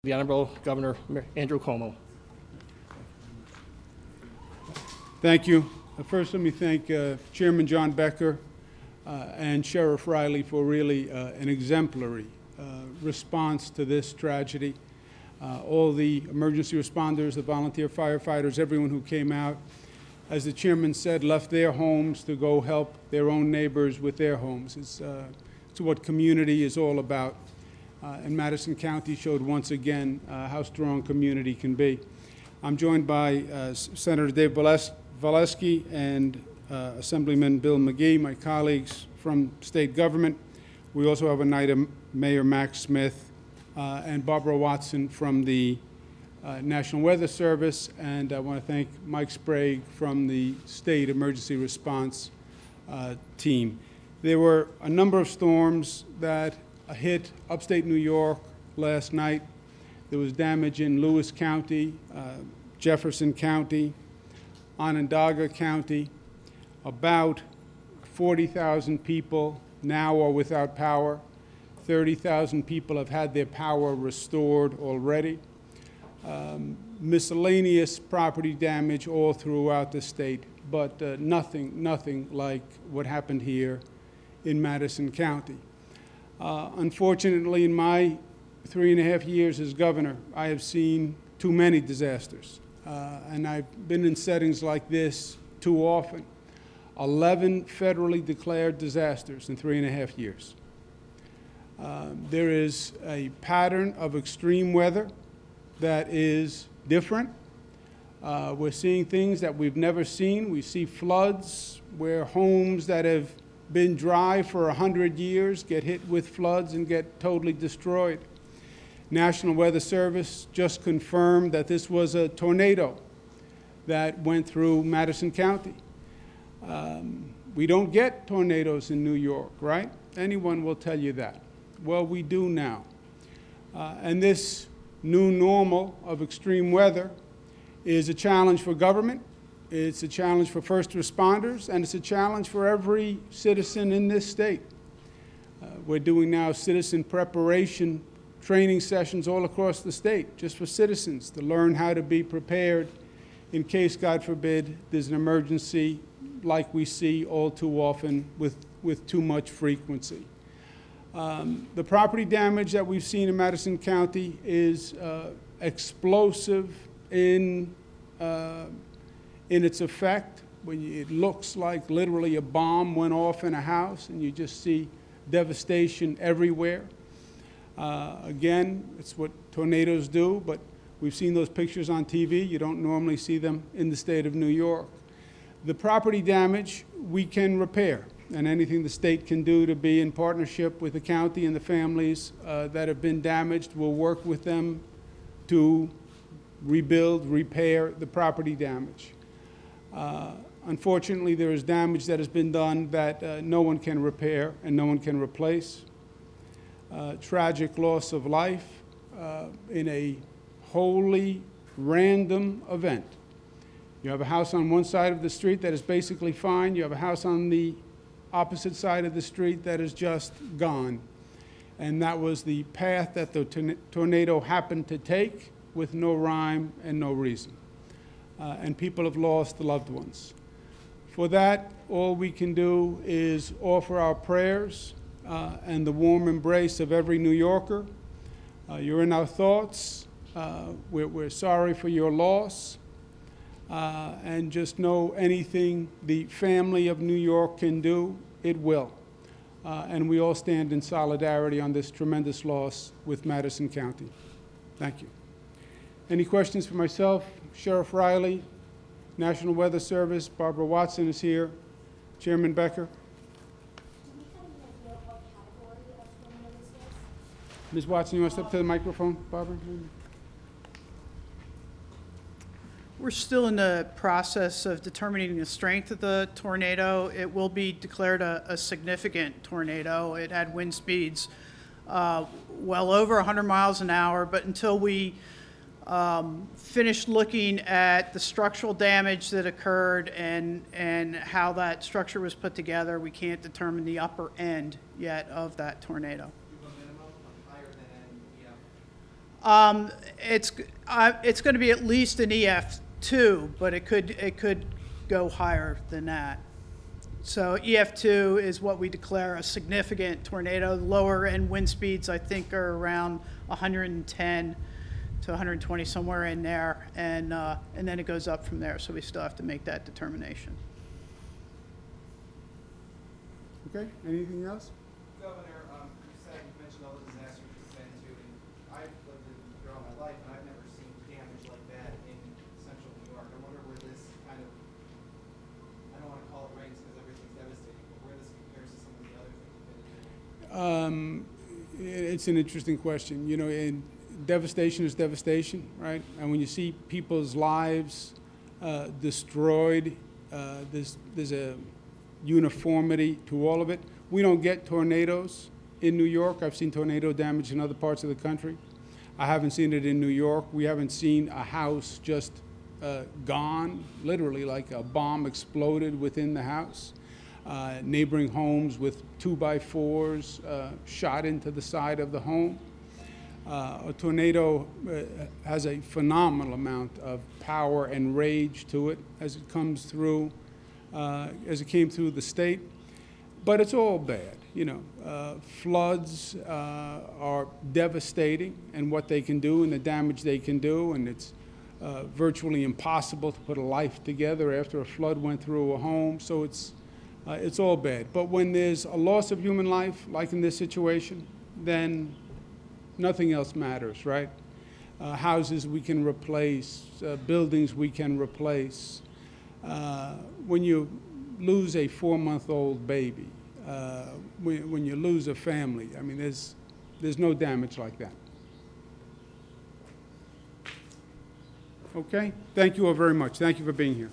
the Honorable Governor Andrew Cuomo. Thank you. First, let me thank Chairman John Becker and Sheriff Riley for really an exemplary response to this tragedy. All the emergency responders, the volunteer firefighters, everyone who came out, as the chairman said, left their homes to go help their own neighbors with their homes. It's what community is all about. And Madison County showed once again how strong community can be. I'm joined by Senator Dave Valesky and Assemblyman Bill McGee, my colleagues from state government. We also have Oneida Mayor Max Smith and Barbara Watson from the National Weather Service, and I want to thank Mike Sprague from the State Emergency Response team. There were a number of storms that hit upstate New York last night. There was damage in Lewis County, Jefferson County, Onondaga County. About 40,000 people now are without power. 30,000 people have had their power restored already. Miscellaneous property damage all throughout the state, but nothing like what happened here in Madison County. Unfortunately, in my 3.5 years as governor, I have seen too many disasters. And I've been in settings like this too often. 11 federally declared disasters in 3.5 years. There is a pattern of extreme weather that is different. We're seeing things that we've never seen. We see floods where homes that have been dry for 100 years get hit with floods and get totally destroyed. National Weather Service just confirmed that this was a tornado that went through Madison County. We don't get tornadoes in New York, right? Anyone will tell you that. Well, we do now. And this new normal of extreme weather is a challenge for government. It's a challenge for first responders, and it's a challenge for every citizen in this state. We're doing now citizen preparation training sessions all across the state, just for citizens to learn how to be prepared in case, God forbid, there's an emergency like we see all too often with too much frequency. The property damage that we've seen in Madison County is explosive in its effect. It looks like literally a bomb went off in a house, and you just see devastation everywhere. Again, it's what tornadoes do, but we've seen those pictures on TV. You don't normally see them in the state of New York. The property damage we can repair, and anything the state can do to be in partnership with the county and the families that have been damaged, we'll work with them to rebuild, repair the property damage. Unfortunately, there is damage that has been done that no one can repair and no one can replace. Tragic loss of life in a wholly random event. You have a house on one side of the street that is basically fine. You have a house on the opposite side of the street that is just gone. And that was the path that the tornado happened to take with no rhyme and no reason. And people have lost loved ones. For that, all we can do is offer our prayers and the warm embrace of every New Yorker. You're in our thoughts. We're sorry for your loss. And just know anything the family of New York can do, it will. And we all stand in solidarity on this tremendous loss with Madison County. Thank you. Any questions for myself? Sheriff Riley, National Weather Service, Barbara Watson is here, Chairman Becker. Ms. Watson, you want to step to the microphone, Barbara? We're still in the process of determining the strength of the tornado. It will be declared a significant tornado. It had wind speeds well over 100 miles an hour, but until we finish looking at the structural damage that occurred and how that structure was put together, we can't determine the upper end yet of that tornado. It's going to be at least an EF2, but it could go higher than that. So EF2 is what we declare a significant tornado. Lower end wind speeds, I think, are around 110 to 120, somewhere in there, and then it goes up from there. So we still have to make that determination. Okay, anything else? Governor, you mentioned all the disasters you've been to, and I've lived here all my life, and I've never seen damage like that in central New York. I wonder where this kind of, I don't want to call it rains because everything's devastating, but where this compares to some of the other things you've been through. It's an interesting question. You know, devastation is devastation, right? And when you see people's lives destroyed, there's a uniformity to all of it. We don't get tornadoes in New York. I've seen tornado damage in other parts of the country. I haven't seen it in New York. We haven't seen a house just gone, literally like a bomb exploded within the house. Neighboring homes with 2x4s shot into the side of the home. A tornado has a phenomenal amount of power and rage to it as it comes through, as it came through the state. But it's all bad, you know. Floods are devastating and what they can do and the damage they can do, and it's virtually impossible to put a life together after a flood went through a home. So it's all bad. But when there's a loss of human life, like in this situation, then nothing else matters, right? Houses we can replace, buildings we can replace. When you lose a 4-month-old baby, when you lose a family, I mean, there's no damage like that. Okay? Thank you all very much. Thank you for being here.